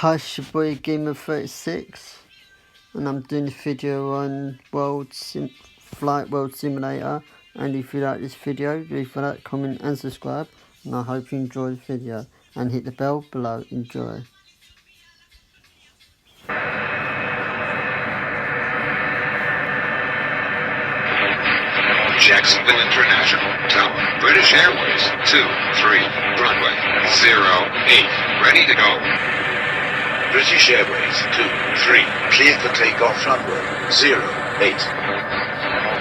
Hi, it's your boy Gamer36, and I'm doing this video on Flight World Simulator. And if you like this video, leave a like, comment and subscribe, and I hope you enjoy the video, and hit the bell below. Enjoy. Jacksonville International Tower, British Airways, 23, runway, 08, ready to go. British Airways, 23, cleared for takeoff runway, 08.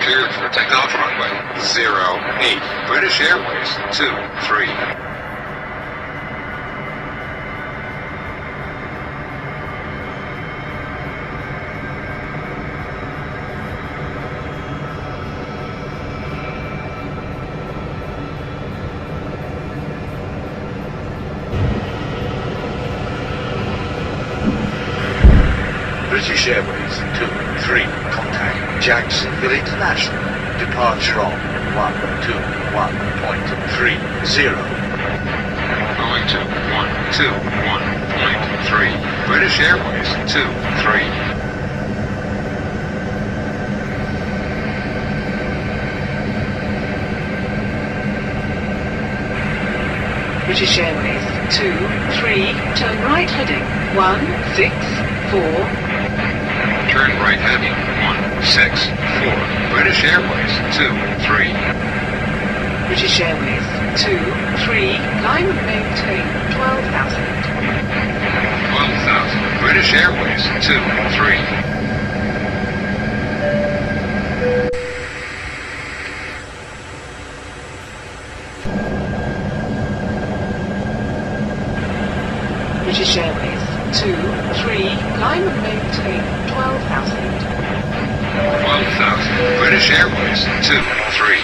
Cleared for takeoff runway, 08, British Airways, 23. British Airways, 23, contact Jacksonville International, departure on 121.30. Going to 121.3, British Airways, 23. British Airways 23, turn right heading 164. Turn right heading 164, British Airways, 23. British Airways 23, climb and maintain 12,000. 12,000, British Airways, 23. British Airways 23, climb and maintain 12,000. 12,000, British Airways, 23.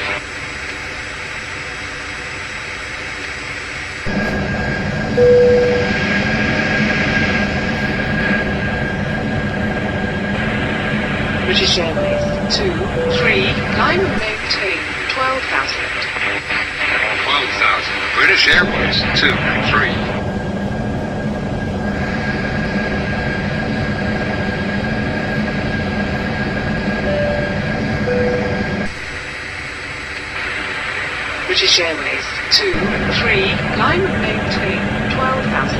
British Airways 23, climb and maintain 12,000. 12,000, British Airways, 23. British Airways 23, climb and maintain 12,000.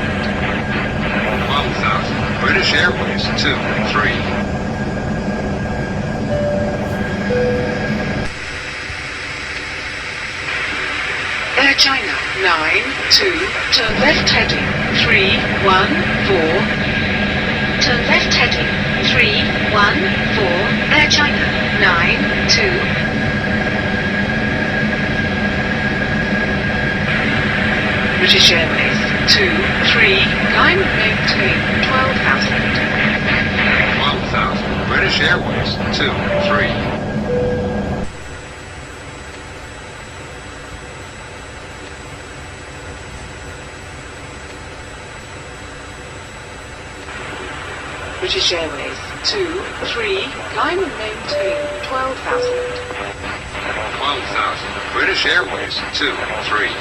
12,000, British Airways, 23. Air China 92, turn left heading 314. Turn left heading 314, Air China 92. British Airways 23, climb and maintain 12,000. 12,000, British Airways, 23. British Airways 23, climb and maintain 12,000. 12,000, British Airways, 23.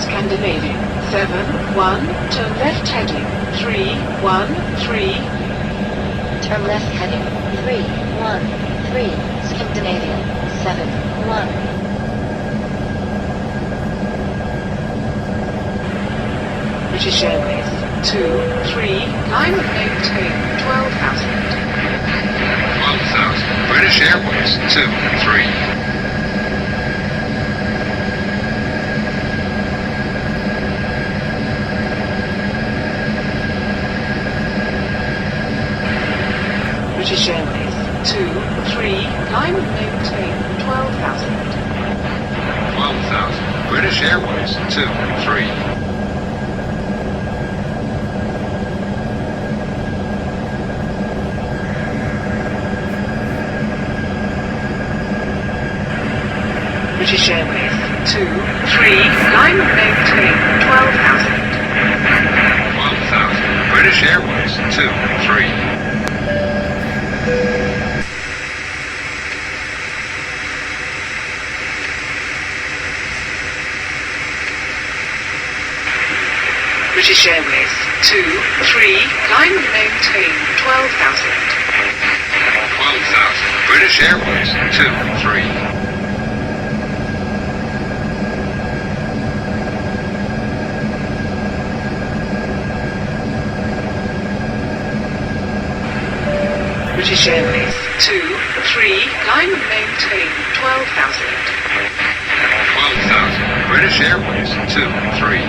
Scandinavian 71, turn left heading 313. Turn left heading 313, Scandinavian 71. British Airways 23, climb and maintain 12,000. 12,000, British Airways, 23. British Airways 23, climb and maintain 12,000. 12,000, British Airways, 23. British Airways 23, climb and maintain 12,000. 12,000, British Airways, 23. British Airways 2, 3, climb and maintain 12,000. 12,000. British Airways 2, 3. British Airways 2, 3, climb and maintain 12,000. 12,000. British Airways 2, 3.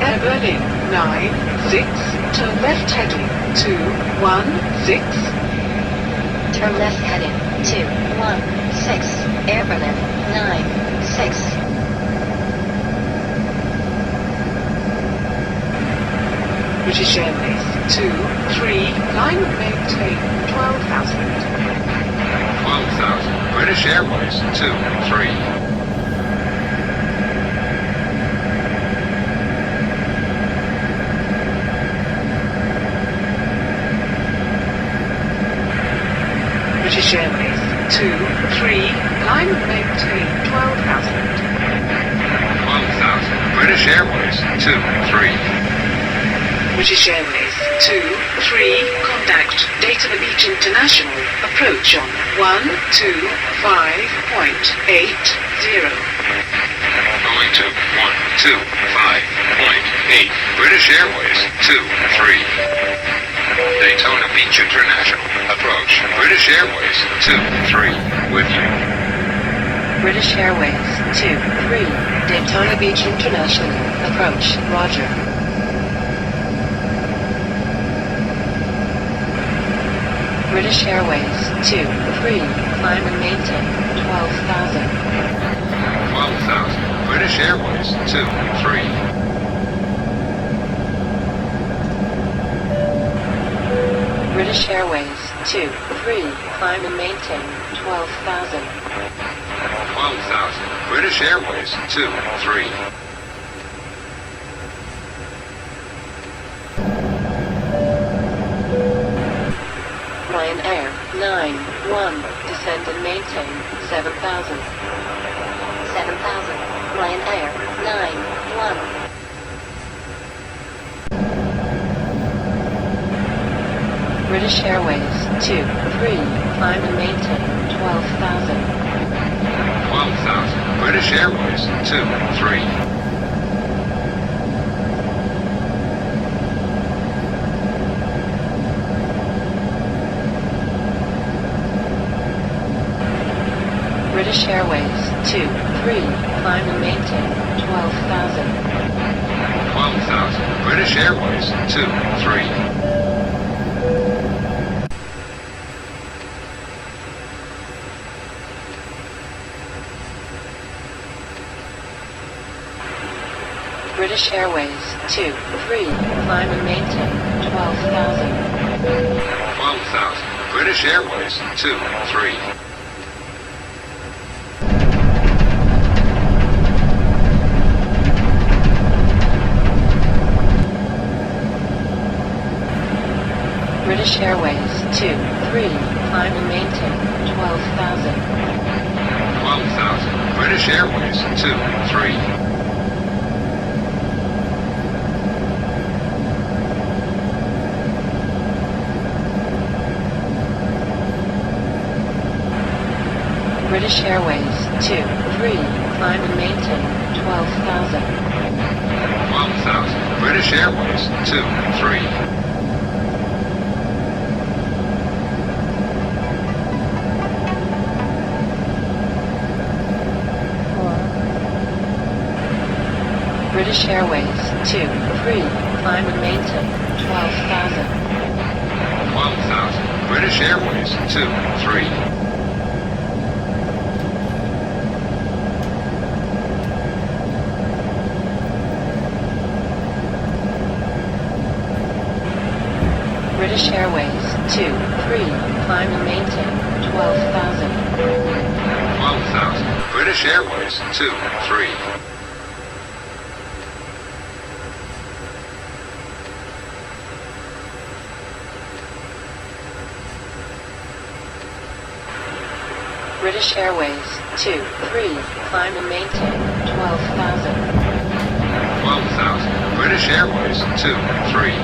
Air Berlin 9, 6, turn left heading 2, 1, 6. Turn left heading 2, 1, 6. Air Berlin 9, 6. British Airways 2, 3, climb and maintain 12,000. 12,000. British Airways 2, 3. British Airways 2, 3, climb and maintain 12,000. 12,000. British Airways 2, 3. British Airways 2, 3, contact Data Beach International, approach on 125.80. Going to 125.8. British Airways 2, 3. Daytona Beach International. Approach. British Airways 2, 3. With you. British Airways 2, 3. Daytona Beach International. Approach. Roger. British Airways 2, 3. Climb and maintain 12,000. 12,000. British Airways 2, 3. British Airways 2, 3. Climb and maintain 12,000. 12,000. British Airways 2, 3. Ryanair 9, 1. Descend and maintain 7,000. 7,000. Ryanair 9, 1. British Airways 2, 3. Climb and maintain 12,000. 12,000. British Airways 2, 3. British Airways 2, 3. Climb and maintain 12,000. 12,000. British Airways 2, 3. British Airways 2, 3. Climb and maintain 12,000. 12,000. British Airways 2, 3. British Airways 2, 3. Climb and maintain 12,000. 12,000. British Airways 2, 3. British Airways 2, 3. Climb and maintain 12,000. 12,000. British Airways 2, 3. British Airways 2, 3. Climb and maintain 12,000. 12,000. British Airways 2, 3. British Airways 2, 3. Climb and maintain 12,000. 12,000. British Airways 2, 3. British Airways 2, 3, climb and maintain 12,000. 12,000. British Airways 2, 3.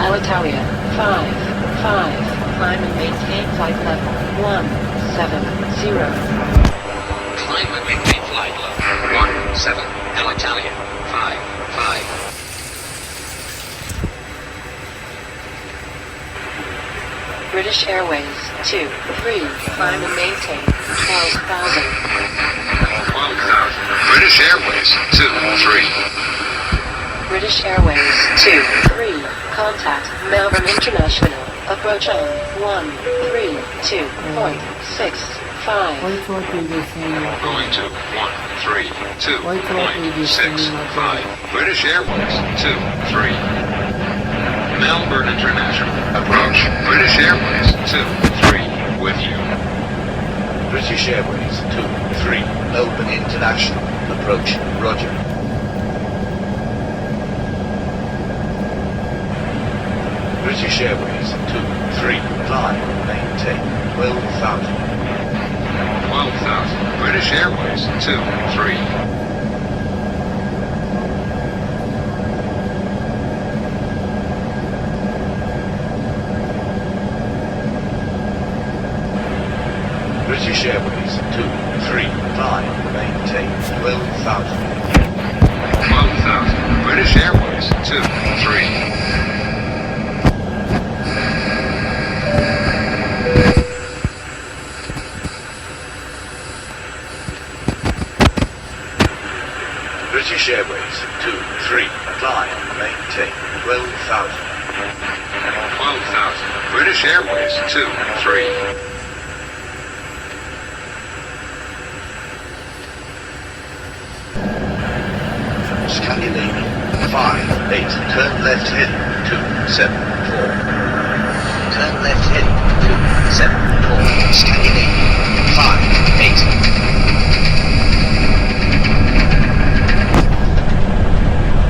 Alitalia 5, 5, climb and maintain flight level 170. Climb and maintain flight level 17. Alitalia 5, 5. British Airways 2, 3, climb and maintain 12,000. 12,000. British Airways 2, 3. British Airways 2, 3, contact Melbourne International, approach on 132.65. Why do I do this in my Going to 132.65. British Airways 2, 3. Melbourne International. Approach. British Airways 2, 3. With you. British Airways 2, 3. Melbourne International. Approach. Roger. British Airways 2, 3. Climb. Maintain 12,000. 12,000. British Airways 2, 3. British Airways 2, 3. Climb. Maintain 12,000. 12,000. British Airways 2, 3. British Airways 2, 3. Climb. Maintain 12,000. 12,000. British Airways 2, 3. Scandinavia 5, 8. Turn left heading 274. Turn left heading 274. Scandinavia 5, 8.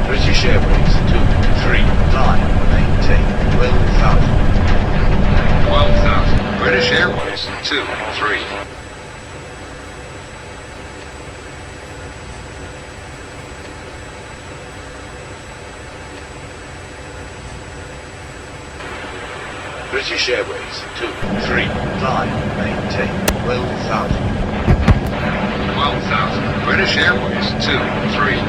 British Airways 2, 3. Climb. Maintain 12,000. 12,000. British Airways 2, 3. British Airways 2, 3. Climb. Maintain 12,000. 12,000. British Airways 2, 3.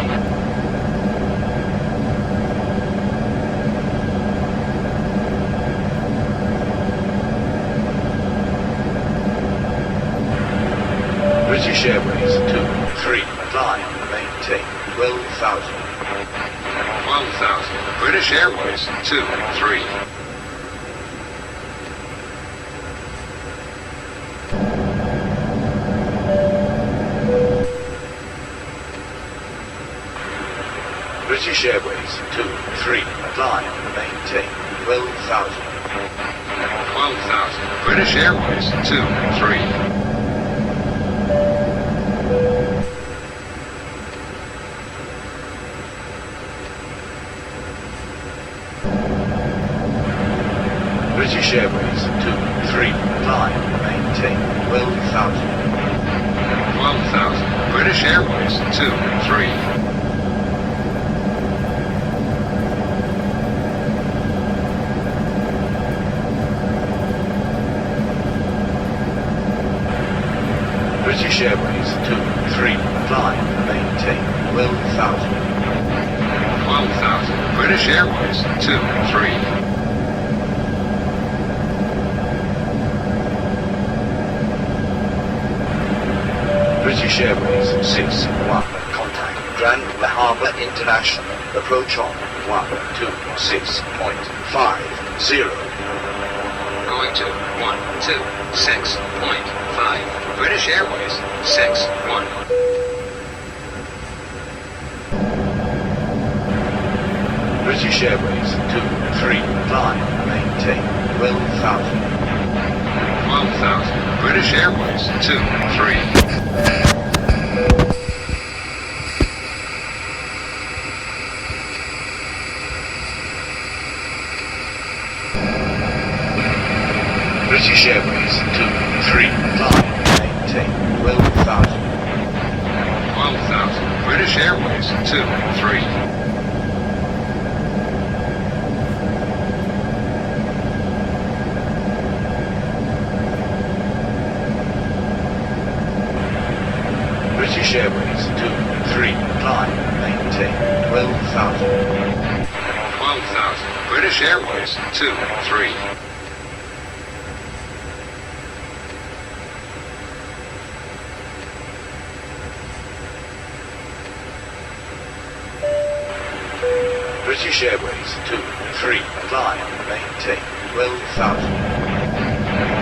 British Airways 2, 3. Climb. Maintain 12,000. 12,000. British Airways 2, 3. British Airways 2, 3. Climb. Maintain 12,000. 12,000. British Airways 2, 3. British Airways 2, 3. Climb. Maintain 12,000. 12,000. British Airways 2, 3. British Airways 2, 3. Climb. Maintain 12,000. 12,000. British Airways 2, 3. British Airways 6, 1. Contact Grand Harbour International. Approach on 126.50. Going to 126.5. British Airways 6, 1. British Airways 2, 3. Climb. Maintain 12,000. 12,000. British Airways 2, 3. British Airways 2, 3. British Airways 2, 3. Climb, maintain 12,000. 12,000. British Airways 2, 3. British Airways 2, 3. Climb, maintain 12,000.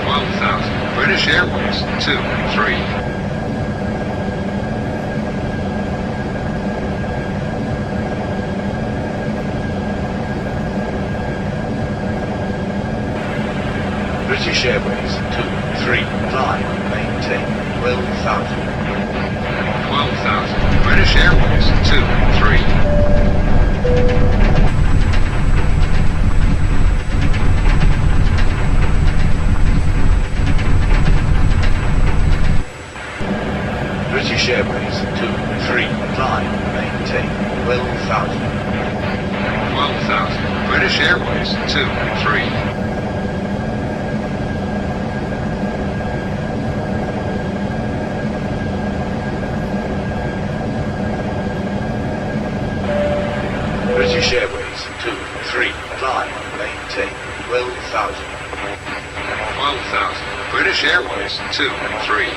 12,000. British Airways 2, 3. British Airways 2, 3. Climb, maintain 12,000. 12,000. British Airways 2, 3. British Airways 2, 3. Climb, maintain 12,000. 12,000. British Airways 2, 3. British Airways 2, 3. Climb, maintain 12,000. 12,000. British Airways 2, 3.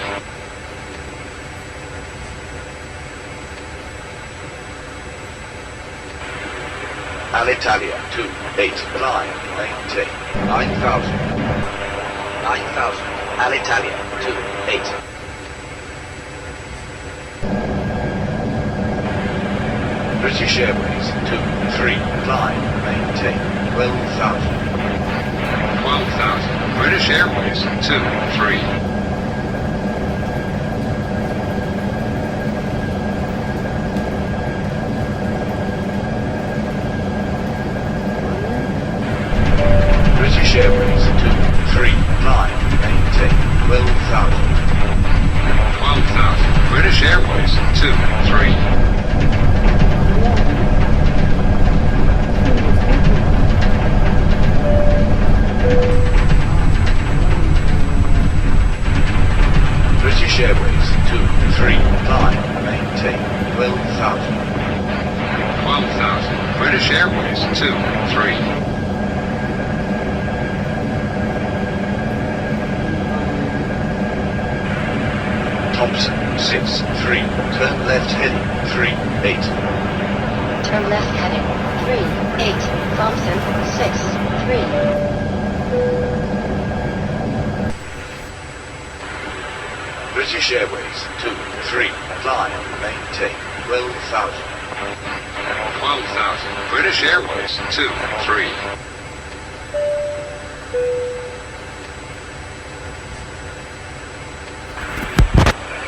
Alitalia 2, 8. Climb, maintain 9,000. 9,000. Alitalia 2, 8. British Airways 2, 3. Climb, maintain 12,000. 12,000. British Airways 2, 3. British Airways 2, 3. Climb, maintain 12,000. 12,000. British Airways 2, 3. British Airways 2, 3. Climb, maintain 12,000. 12,000. British Airways 2, 3. Thompson 6, 3. Turn left heading 3, 8. Turn left heading 3, 8. Thompson 6, 3. British Airways 2, 3. Climb, maintain 12,000. 12,000. British Airways 2, 3.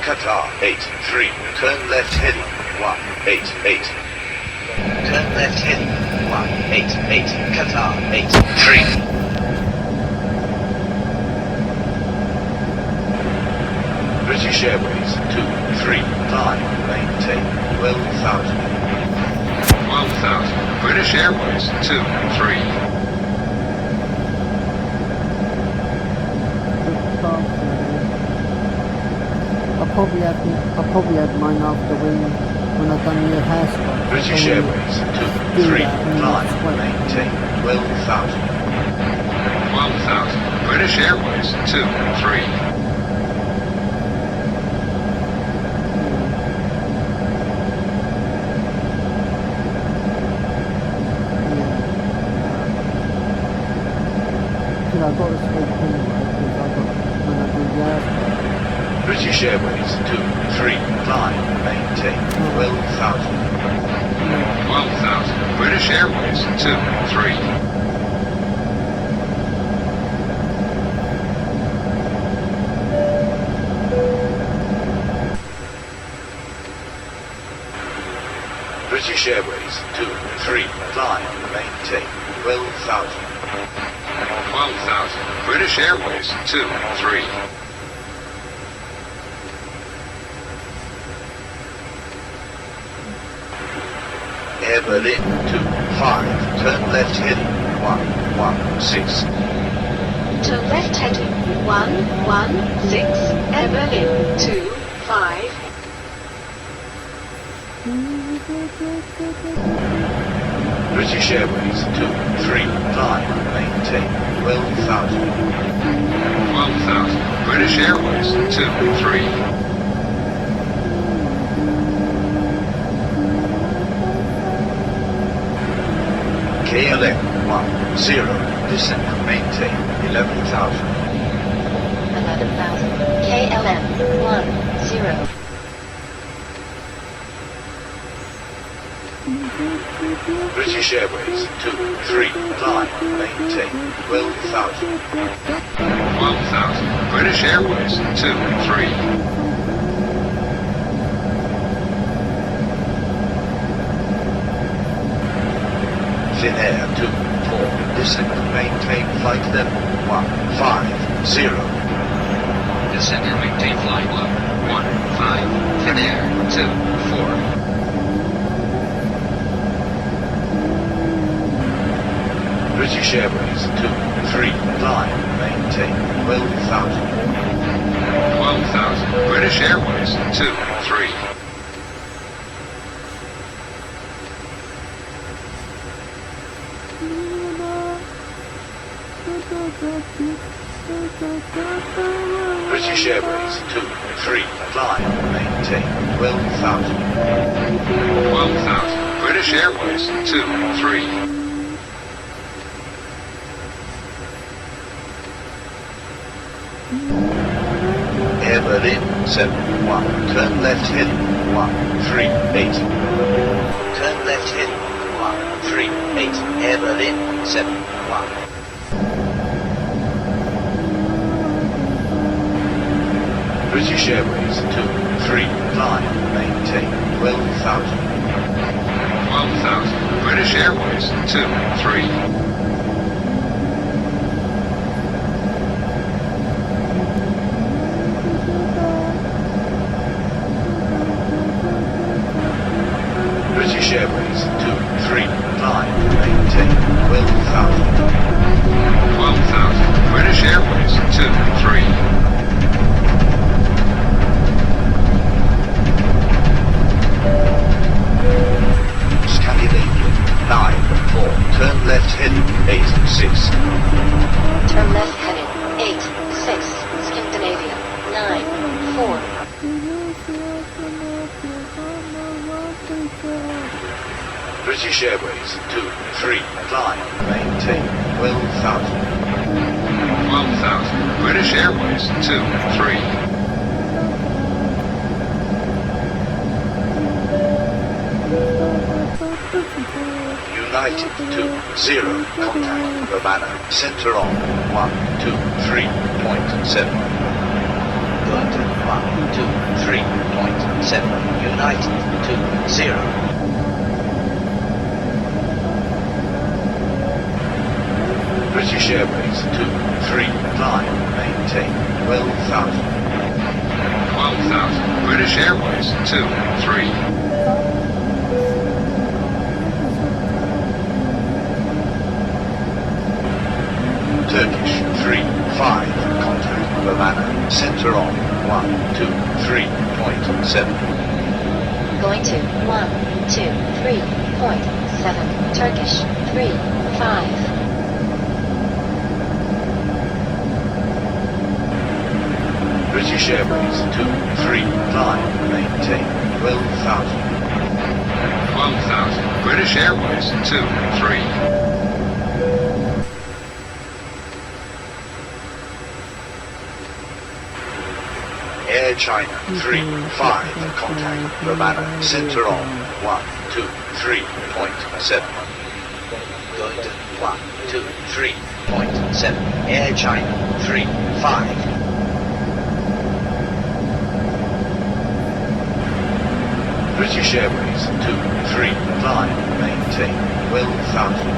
Qatar 8, 3. Turn left heading 1, 8, 8. Turn left heading 1, 8, 8. Qatar 8, 3. British Airways 2, 3. Climb, maintain 12,000. 12,000. British Airways 2, 3. I probably had mine after when I done the hairspray. British Airways 2, 3. Climb, maintain 12,000. 12,000. British Airways 2, 3. I got to speak anyway because I got when I do the hairspray. British Airways 2, 3. Climb, maintain 12,000. 12,000. British Airways 2, 3. British Airways 2, 3. Climb, maintain 12,000. 12,000. British Airways 2, 3. Air Berlin 25, turn left heading 116. Turn left heading 116, Air Berlin 25. British Airways 23, climb, maintain 12,000. 12,000. British Airways 23. KLM 10, descent, maintain 11,000. 11,000. KLM 10. British Airways 23, climb, maintain 12,000. 12,000. British Airways 23. Thin Air 24, descent, maintain flight level 150. Descend and maintain flight level 15. Thin Air 24. British Airways 23, climb, maintain 12,000. 12,000. British Airways 23. British Airways 23, climb, maintain 12,000. 12,000. British Airways 23. Air Berlin 71, turn left heading 138. Turn left heading 138, Air Berlin 71. British Airways 23, climb, maintain 12,000. 12,000. British Airways 23. British Airways 23, climb, maintain 12,000. 12,000. British Airways 23. Scandinavia 94, turn left heading 86. Turn left heading 86. Scandinavia 94. British Airways 23, climb, maintain 12,000. 12,000. British Airways 23. United 20, contact Romana, center on 123.7. London 123.7, United 20. British Airways 23, climb, maintain 12,000. 12,000. British Airways 23. Turkish 3-5, contact Romana, center on 123.7. Going to 123.7. Turkish 35. British Airways 23, climb, maintain 12,000. 12,000. British Airways 23. Air China 3-5, contact Romana, center on 123.7. Going to 123.7, Air China 3-5. British Airways 23, climb, maintain 12,000.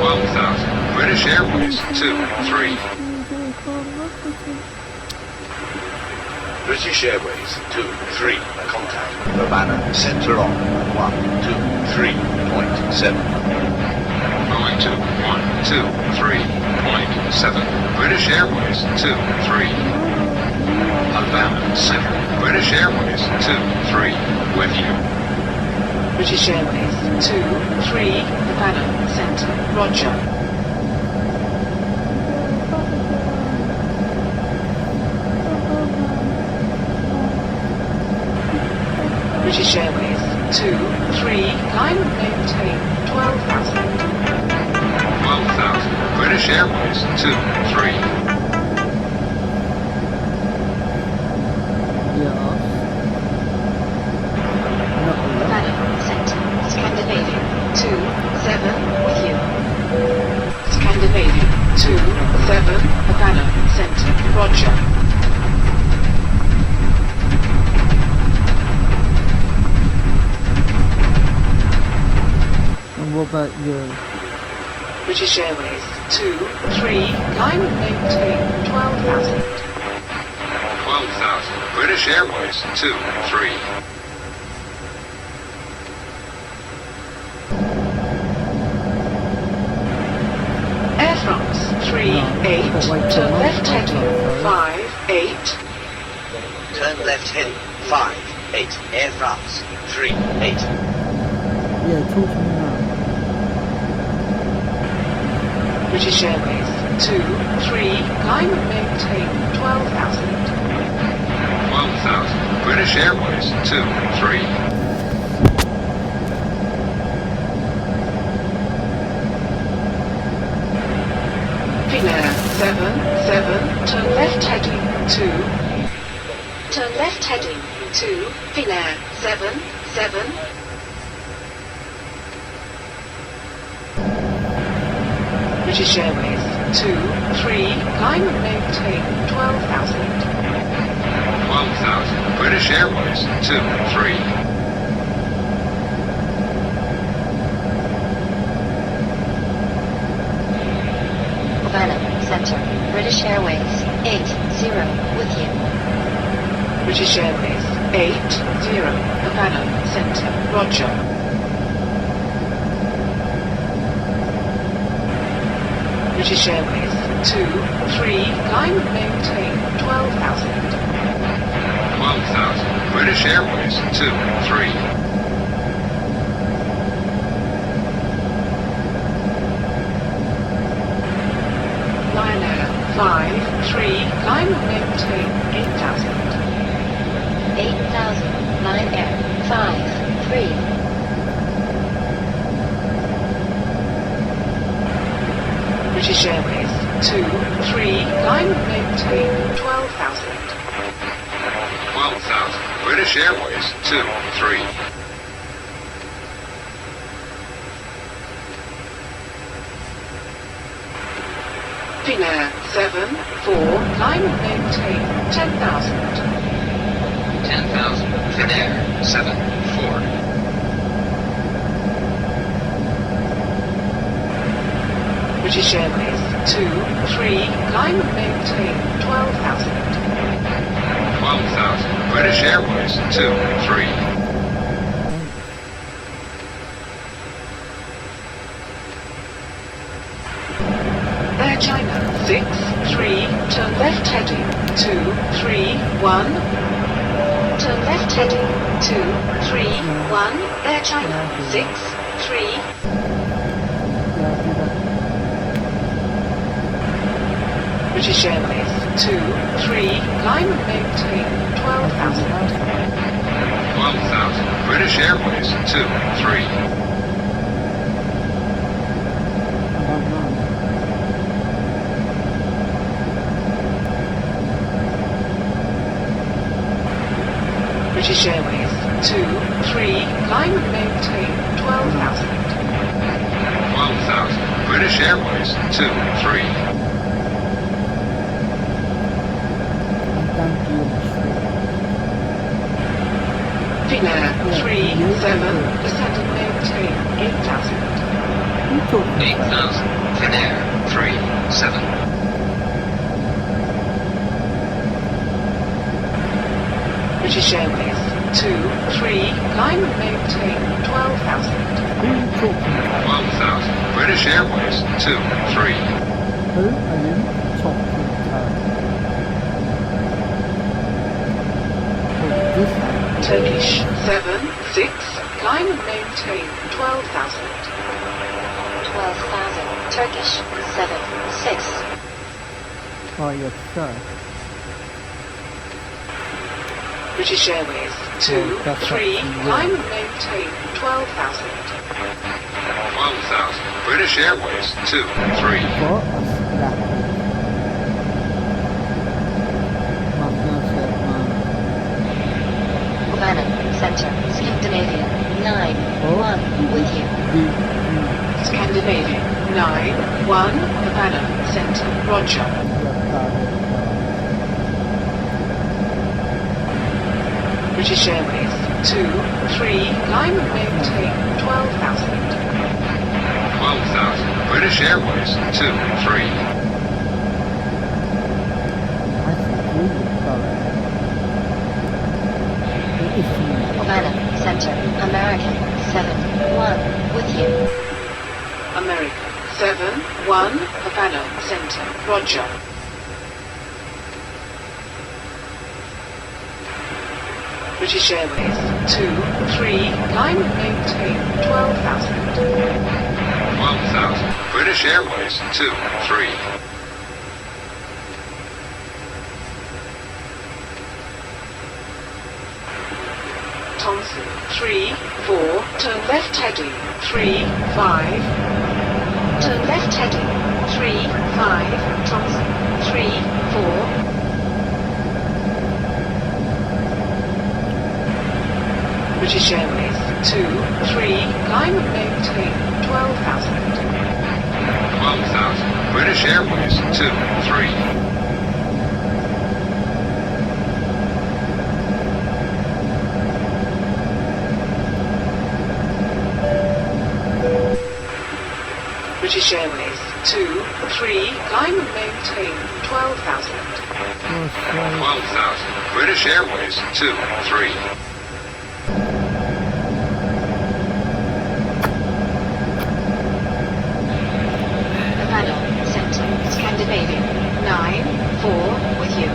12,000. British Airways 23. British Airways 23, contact Romana, center on 3.7. Going to 123.7. British Airways 23. Havana Center. British Airways 23. With you. British Airways 23, Havana Center, Roger. British Airways 23, climb and maintain 12,000. 12,000. British Airways 23. Yeah. Not really. Havana Center, Scandinavia 27, with you. Scandinavia 27, Havana Center, Roger. And what about you? British Airways 23, climb and maintain 12,000. 12,000. British Airways 23. Air France 38, turn left heading 58. Turn left heading 58. Air France 38. Yeah, talk to me now. British Airways 23, climb and maintain 12,000. 12,000. British Airways 23. Finnair 77, turn left heading 2. Turn left heading 2, Finnair 77. British Airways 23, climb and maintain 12,000. 12,000. British Airways 23. Havana Center, British Airways 80, with you. British Airways 80, Havana Center, Roger. British Airways 23, climb and maintain 12,000. 12,000. British Airways 23. Lion Air 53, climb and maintain 8,000. 8,000, Lion Air 53. British Airways 23, climb and maintain 12,000. 12,000. British Airways 23. Finnair 74, climb and maintain 10,000. 10,000. Finnair 74. British Airways 23, climb and maintain 12,000. 12,000. British Airways 23. Air China 63, turn left heading 231. Turn left heading 231, Air China 63. Yeah, I'll do that. British Airways 23, climb and maintain 12,000. 12,000. British Airways 23. I don't know. British Airways 23, climb and maintain 12,000. 12,000. British Airways 23. Thank you. Finnair 37, descend and maintain 8,000. You talk. 8,000. Finnair 37. British Airways climb and maintain 12,000. Who are you talking about? 12,000. British Airways 23. Who are you talking about? Oh, this one. Turkish 76, climb and maintain 12,000. 12,000. Turkish 76. Oh, yes, sir. British Airways 2, Oh, that's 3, actually climb right. and maintain 12,000. 12,000. British Airways 23. What a slappy. My fiance, man. Havana, Center, Scandinavia, 9, Oh. 1, with you. Scandinavia 9, 1, Havana, Center, Roger. British Airways 2, 3, climb and maintain 12,000. 12,000. British Airways 23. I think you would follow it. If you Havana, Center, American, 7, 1, with you. America 7, 1, Havana, Center, Roger. British Airways 2, 3, climb and maintain 12,000. 12,000. British Airways 23. Thompson 3, 4, turn left heading 3, 5. Turn left heading 3, 5, Thompson 3, 4. British Airways 2, 3, climb and maintain 12,000. 12,000. British Airways 23. British Airways 2, 3, climb and maintain 12,000. 12,000. British Airways 23. Havana, Center, Scandinavia, 9, 4, with you.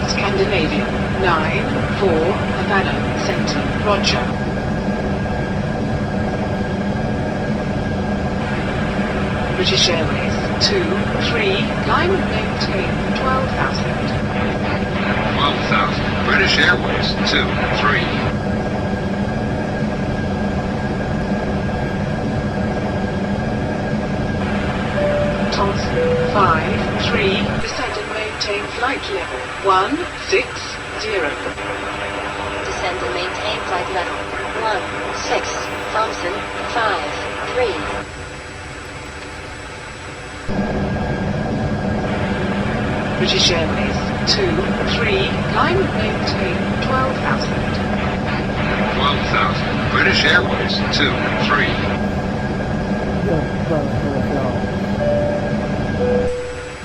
Scandinavia 9, 4, Havana, Center, Roger. British Airways 2, 3, climb and maintain 12,000. 12,000. British Airways 23. Thompson 5, 3, descend and maintain flight level 1, 6, 0. Descend and maintain flight level, 1, 6, Thompson, 5, 3. British Airways 2, 3, climb and maintain 12,000. 12,000. British Airways 23.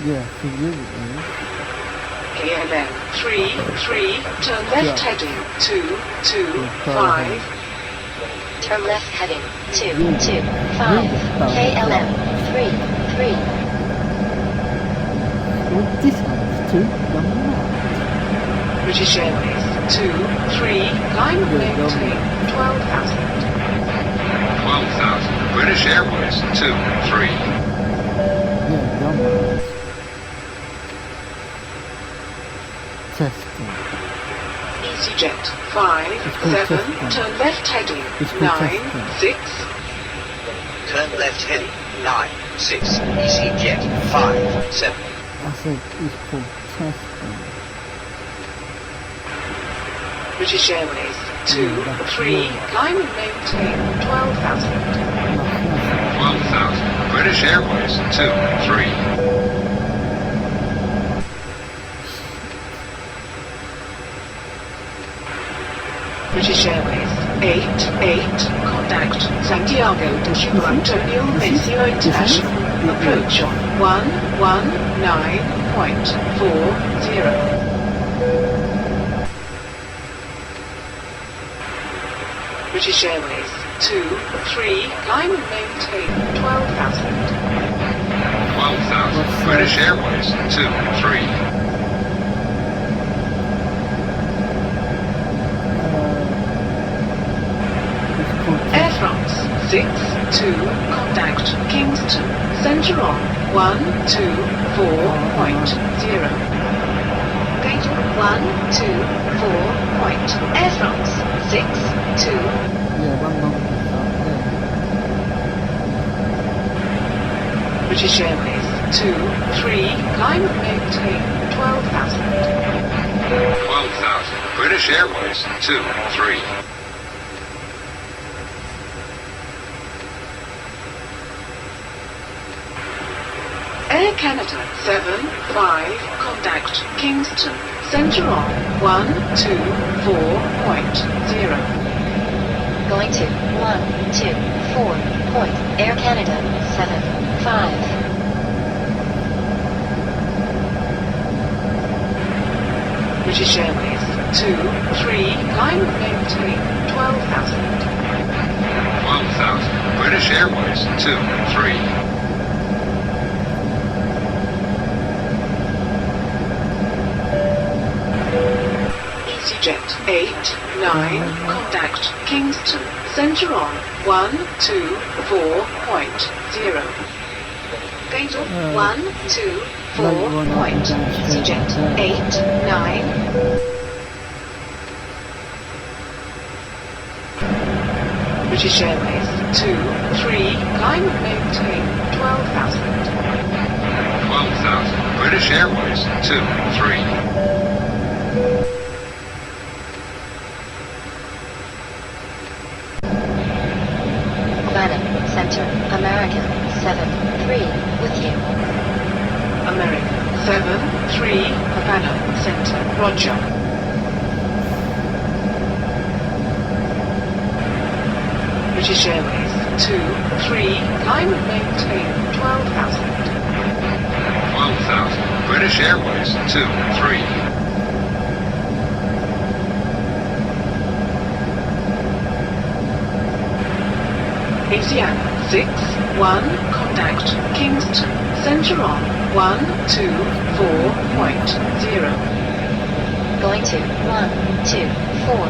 Yeah, for you it is. KLM 3, 3, turn left heading 2, 2, 5. Turn left heading, 2, 2, 5. KLM, 3, 3. Well, this one's too young man. British Airways 2, 3, climb and maintain 12,000. 12,000. British Airways 23. Yeah, young man. Testing. EasyJet 5, 7, turn left heading 9, 6. Turn left heading 9, 6. EasyJet 5, 7. I said it's called testing. British Airways 2, 3, climb and maintain 12,000. 12,000. British Airways 23. British Airways 8, 8, contact Santiago de Chico Antonio Maceo International. Approach on 119.40. British Airways 2, 3, climb and maintain 12,000. 12,000. British Airways 2, 3. Air France 6, 2, contact Kingston, center on 124.0. Gate 124. Air France 6, 2. Yeah, 1 moment. British Airways 2, 3, climb and maintain 12,000. 12,000. British Airways 2, 3. Air Canada 7, 5, contact Kingston, center on 124.0. Going to 124. Air Canada 7, 5. British Airways 2, 3, climb and maintain 12,000. 12,000. British Airways 2, 3. EasyJet 8, 9, contact Kingston, center on 124.0. Gate 124. EasyJet 8, 9. British Airways 2, 3, climb and maintain 12,000. 12,000. British Airways 2, 3. Havana Center, America 7, 3. With you. America 7, 3, Havana Center, Roger. British Airways 2, 3, climb and maintain 12,000. 12,000. British Airways 2, 3. Asiana 6, 1, contact Kingston, center on 124.0. Going to 124.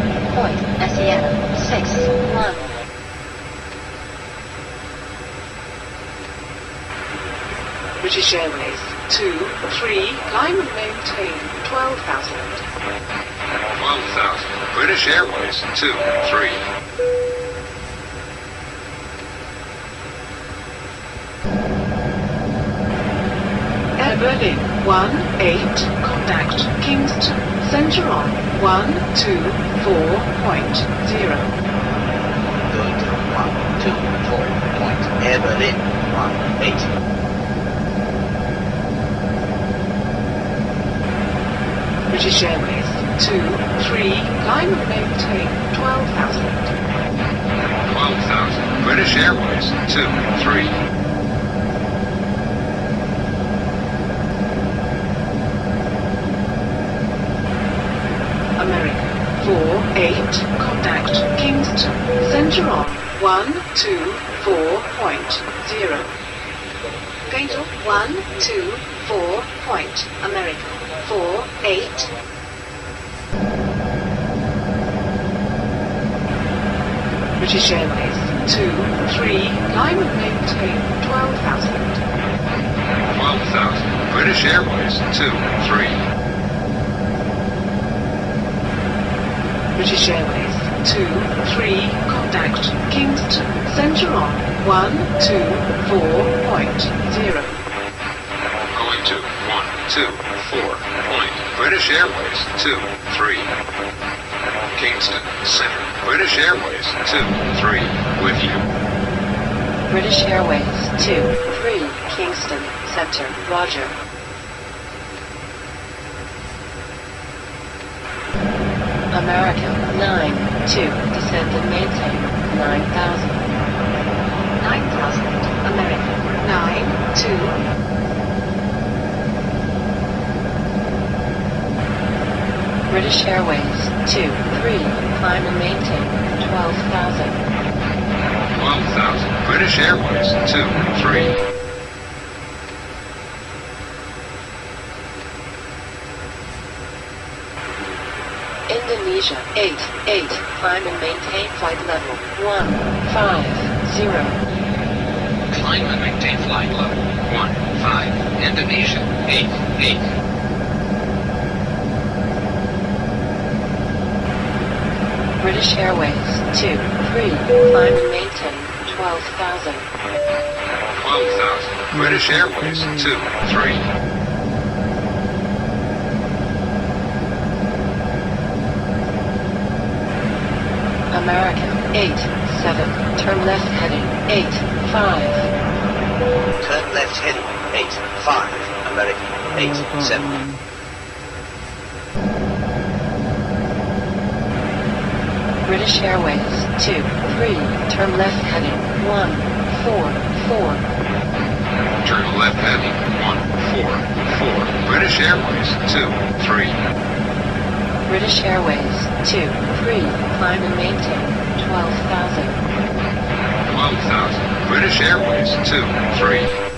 Asiana 6, 1. British Airways 2, 3, climb and maintain 12,000. 12,000. British Airways 2, 3. Air Berlin 1, 8, contact Kingston, center on 124.0. Going to 124. Air Berlin 1, 8. British Airways 2, 3, climb and maintain 12,000. 12,000. British Airways 2, 3. America 4, 8, contact Kingston, center on 124.0. Gate 124. America 4, 8. British Airways 2, 3, climb and maintain 12,000. 12,000. British Airways 2, 3. British Airways 2, 3, contact Kingston, center on 124.0. Going to 124. British Airways 2, 3. Kingston Center. British Airways 2, 3. With you. British Airways 2, 3. Kingston Center, Roger. America 9, 2. Descend and maintain 9,000. 9,000. America 9, 2. British Airways 2, 3. climb and maintain 12,000. 12,000. British Airways 23. Indonesia 88, climb and maintain flight level 150. Climb and maintain flight level 15. Indonesia 88. British Airways 23, climb and maintain 12,000. 12,000. British Airways 23. American 87, turn left heading 85. Turn left heading 85. American 87. British Airways 23, turn left heading 144. Turn left heading 144. British Airways 23. British Airways 23, climb and maintain 12,000. 12,000. British Airways 23.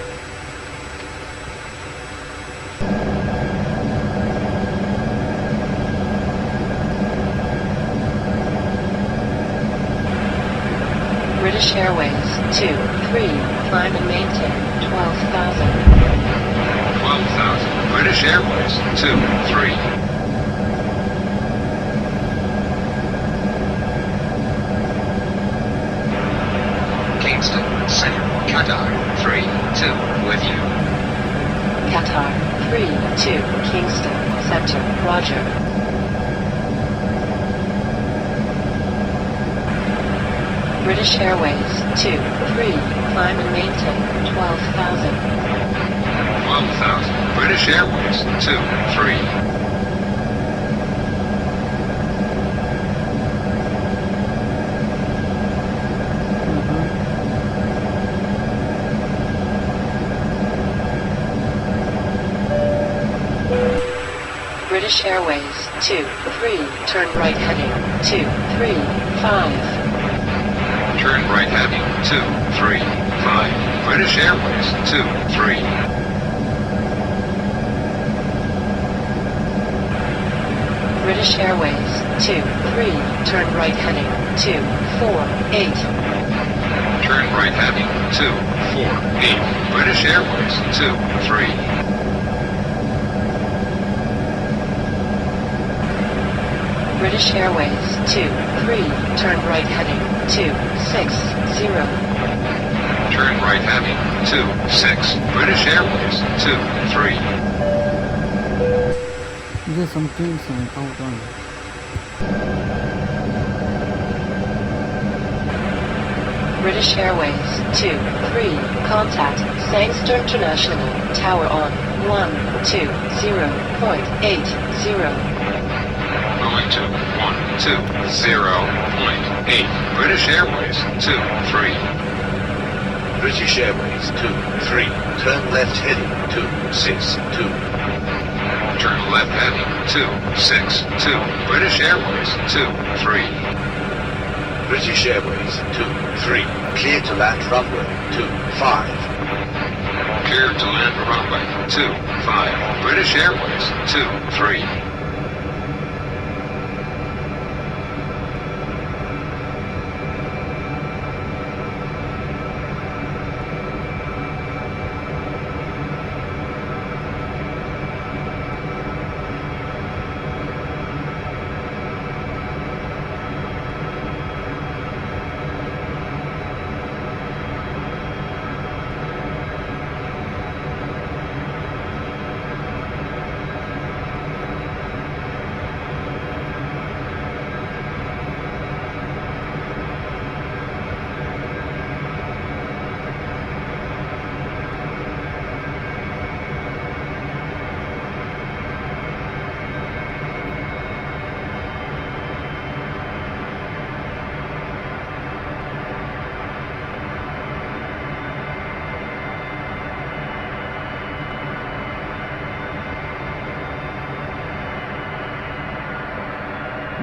British Airways 23, climb and maintain 12,000. 12,000. British Airways 23. Kingston, Center, Qatar 32 with you. Qatar 32, Kingston, Center, Roger. British Airways 23, climb and maintain 12,000. 12,000. British Airways 23. British Airways 23, turn right heading 235. Turn right heading 235. British Airways 23. British Airways 23, turn right heading 248. Turn right heading 248. British Airways 23. British Airways 23, turn right heading 260. Turn right heading 26. British Airways 23. 이제 something hold on. British Airways 23, contact Sangster International, tower on 120.80. Going to 120.8. British Airways 23. British Airways 23. Turn left heading 262. Turn left heading 262. British Airways 23. British Airways 23. Clear to land runway 25. Clear to land runway 25. British Airways 23.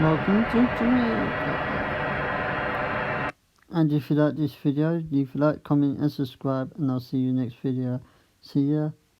Welcome to Jamaica. And if you like this video, leave a like, comment and subscribe, and I'll see you next video. See ya.